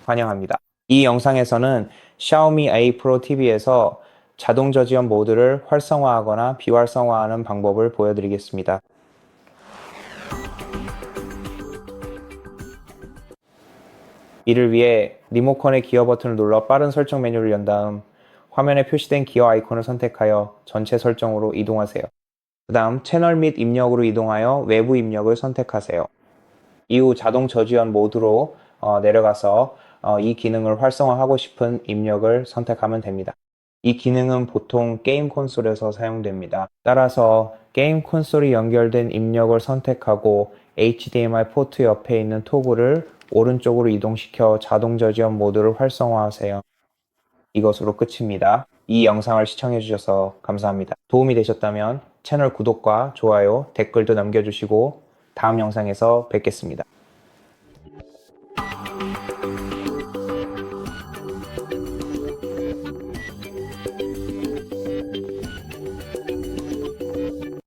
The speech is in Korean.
환영합니다. 이 영상에서는 샤오미 A 프로 TV에서 자동 저지연 모드를 활성화하거나 비활성화하는 방법을 보여드리겠습니다. 이를 위해 리모컨의 기어 버튼을 눌러 빠른 설정 메뉴를 연 다음 화면에 표시된 기어 아이콘을 선택하여 전체 설정으로 이동하세요. 그 다음 채널 및 입력으로 이동하여 외부 입력을 선택하세요. 이후 자동 저지연 모드로 내려가서 이 기능을 활성화하고 싶은 입력을 선택하면 됩니다. 이 기능은 보통 게임 콘솔에서 사용됩니다. 따라서 게임 콘솔이 연결된 입력을 선택하고 HDMI 포트 옆에 있는 토글을 오른쪽으로 이동시켜 자동 저지연 모드를 활성화하세요. 이것으로 끝입니다. 이 영상을 시청해주셔서 감사합니다. 도움이 되셨다면 채널 구독과 좋아요, 댓글도 남겨주시고 다음 영상에서 뵙겠습니다.